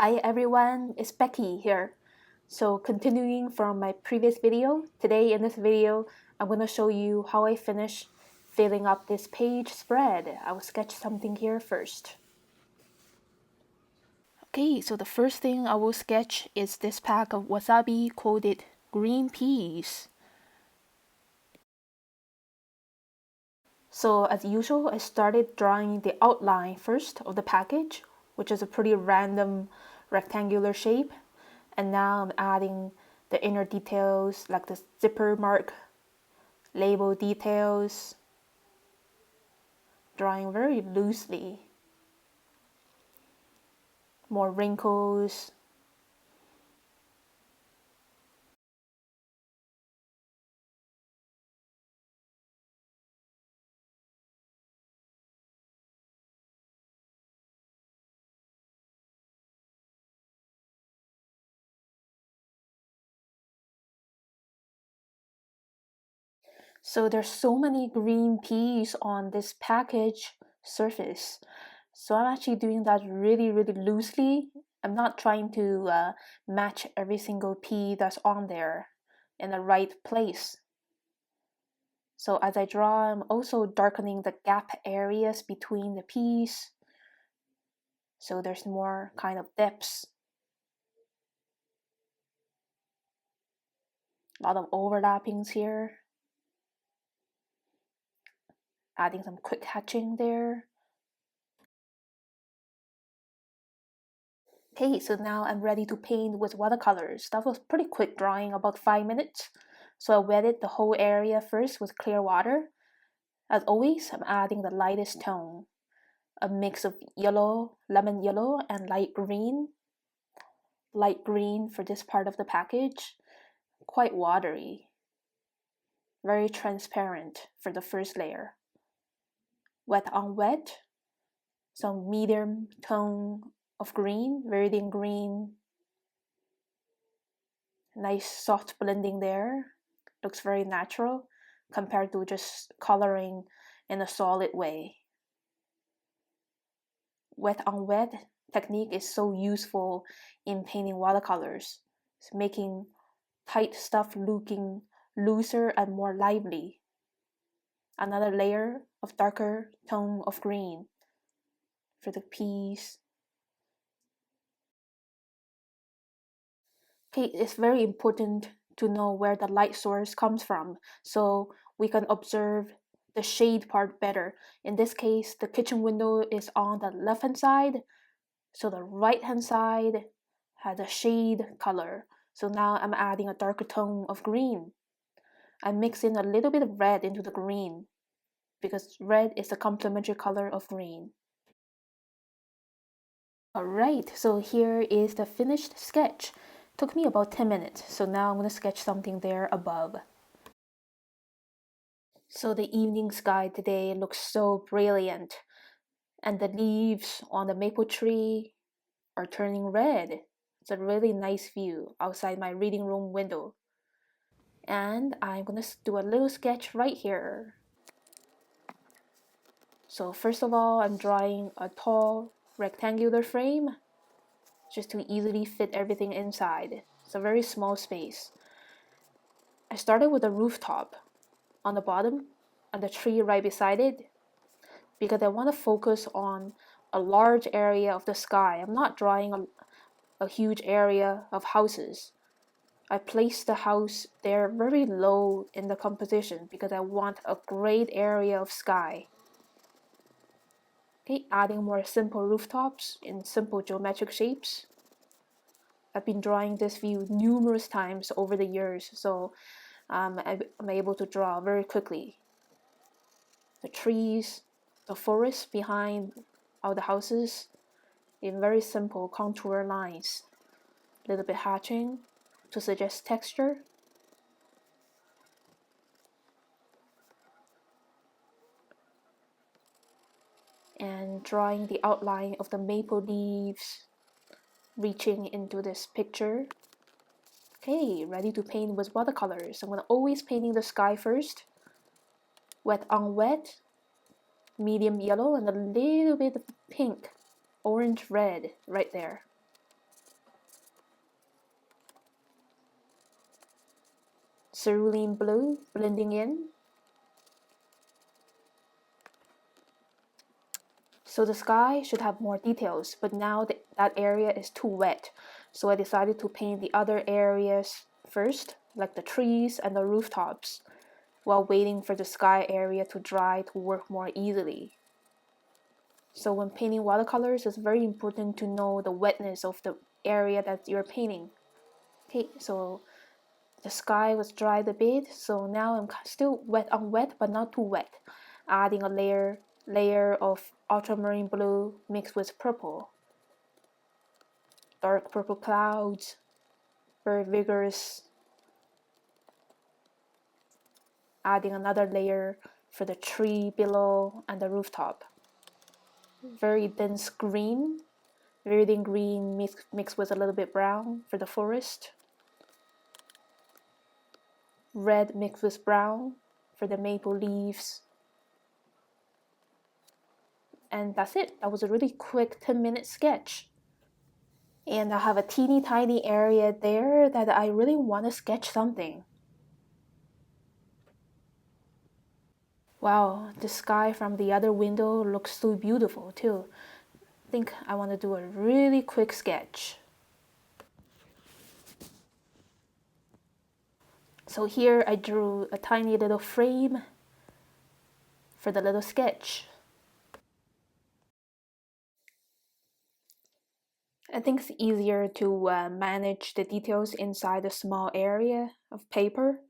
Hi everyone, it's Becky here. So continuing from my previous video, today in this video, I'm going to show you how I finish filling up this page spread. I will sketch something here first. Okay, so the first thing I will sketch is this pack of wasabi coated green peas. So as usual, I started drawing the outline first of the package, which is a pretty random rectangular shape. And now I'm adding the inner details like the zipper mark, label details, drawing very loosely. More wrinkles. So there's so many green peas on this package surface. So I'm actually doing that really loosely. I'm not trying to match every single pea that's on there in the right place. So as I draw, I'm also darkening the gap areas between the peas. So there's more kind of depths. A lot of overlappings here. Adding some quick hatching there. Okay, so now I'm ready to paint with watercolors. That was pretty quick drawing, about 5 minutes. So I wetted the whole area first with clear water. As always, I'm adding the lightest tone, a mix of yellow, lemon yellow, and light green. Light green for this part of the package, quite watery, very transparent for the first layer. Wet on wet, some medium tone of green, verdant green. Nice soft blending there. Looks very natural compared to just coloring in a solid way. Wet on wet technique is so useful in painting watercolors. It's making tight stuff looking looser and more lively. Another layer of darker tone of green for the peas. Okay, it's very important to know where the light source comes from so we can observe the shade part better. In this case, the kitchen window is on the left hand side, so the right hand side has a shade color. So now I'm adding a darker tone of green. I'm mixing a little bit of red into the green because red is the complementary color of green. Alright, so here is the finished sketch. Took me about 10 minutes, so now I'm going to sketch something there above. So the evening sky today looks so brilliant, and the leaves on the maple tree are turning red. It's a really nice view outside my reading room window. And I'm going to do a little sketch right here. So first of all, I'm drawing a tall rectangular frame just to easily fit everything inside. It's a very small space. I started with a rooftop on the bottom and the tree right beside it because I want to focus on a large area of the sky. I'm not drawing a huge area of houses. I placed the house there very low in the composition because I want a great area of sky. Okay, adding more simple rooftops in simple geometric shapes. I've been drawing this view numerous times over the years, so I'm able to draw very quickly. The trees, the forest behind all the houses in very simple contour lines. A little bit hatching to suggest texture. And drawing the outline of the maple leaves reaching into this picture. Okay, ready to paint with watercolors. I'm going to always painting the sky first. Wet on wet, medium yellow, and a little bit of pink, orange red right there. cerulean blue blending in. So the sky should have more details, but now that area is too wet. So I decided to paint the other areas first, like the trees and the rooftops, while waiting for the sky area to dry to work more easily. So when painting watercolors, it's very important to know the wetness of the area that you're painting. Okay, so the sky was dried a bit, so now I'm still wet on wet, but not too wet. Adding a layer of ultramarine blue mixed with purple. Dark purple clouds, very vigorous. Adding another layer for the tree below and the rooftop. Very dense green, verdant green mixed with a little bit brown for the forest. Red mixed with brown for the maple leaves. And that's it. That was a really quick 10-minute sketch. And I have a teeny tiny area there that I really want to sketch something. Wow, the sky from the other window looks so beautiful too. I think I want to do a really quick sketch. So here I drew a tiny little frame for the little sketch. I think it's easier to manage the details inside a small area of paper.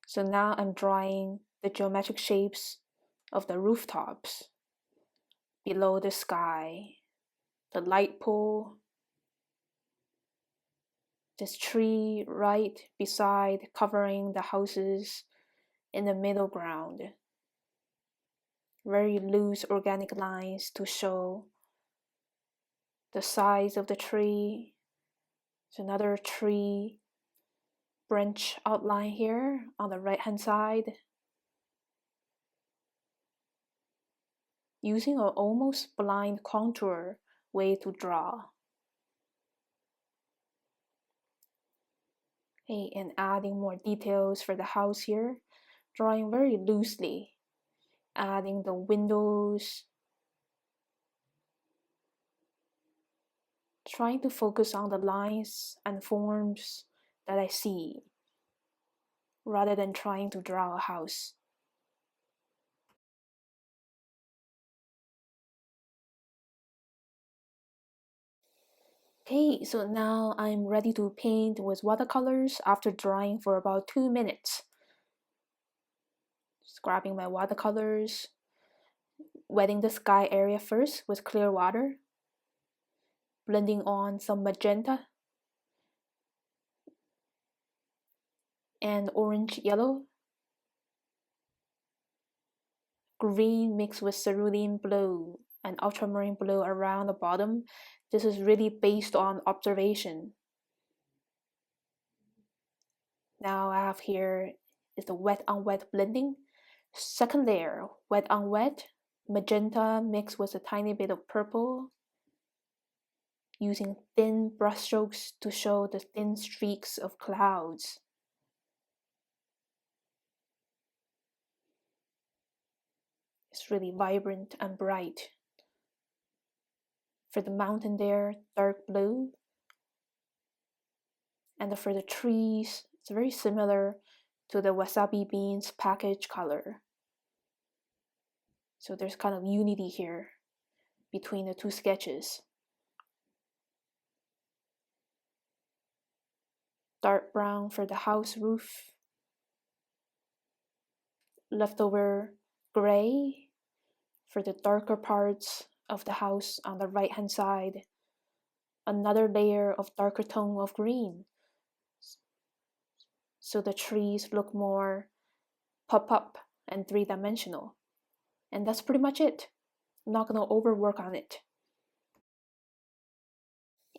So now I'm drawing the geometric shapes of the rooftops, below the sky, the light pole, this tree right beside covering the houses in the middle ground. Very loose organic lines to show the size of the tree. There's another tree branch outline here on the right hand side. Using an almost blind contour way to draw. Okay, and adding more details for the house here, drawing very loosely, adding the windows, trying to focus on the lines and forms that I see, rather than trying to draw a house. Okay, so now I'm ready to paint with watercolors after drying for about 2 minutes. Just grabbing my watercolors, wetting the sky area first with clear water, blending on some magenta and orange yellow, green mixed with cerulean blue and ultramarine blue around the bottom. This is really based on observation. Now I have here is the wet on wet blending. Second layer, wet on wet, magenta mixed with a tiny bit of purple, using thin brushstrokes to show the thin streaks of clouds. It's really vibrant and bright. For the mountain there, dark blue. And for the trees, it's very similar to the wasabi beans package color. So there's kind of unity here between the two sketches. Dark brown for the house roof. Leftover gray for the darker parts of the house on the right hand side. Another layer of darker tone of green. So the trees look more pop-up and three-dimensional. And that's pretty much it. I'm not going to overwork on it.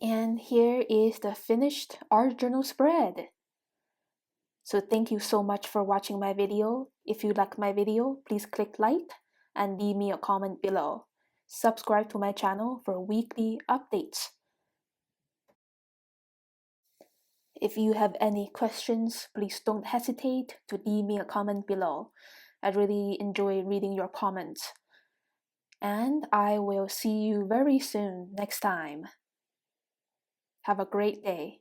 And here is the finished art journal spread. So thank you so much for watching my video. If you like my video, please click like and leave me a comment below. Subscribe to my channel for weekly updates. If you have any questions, please don't hesitate to leave me a comment below. I really enjoy reading your comments. And I will see you very soon next time. Have a great day.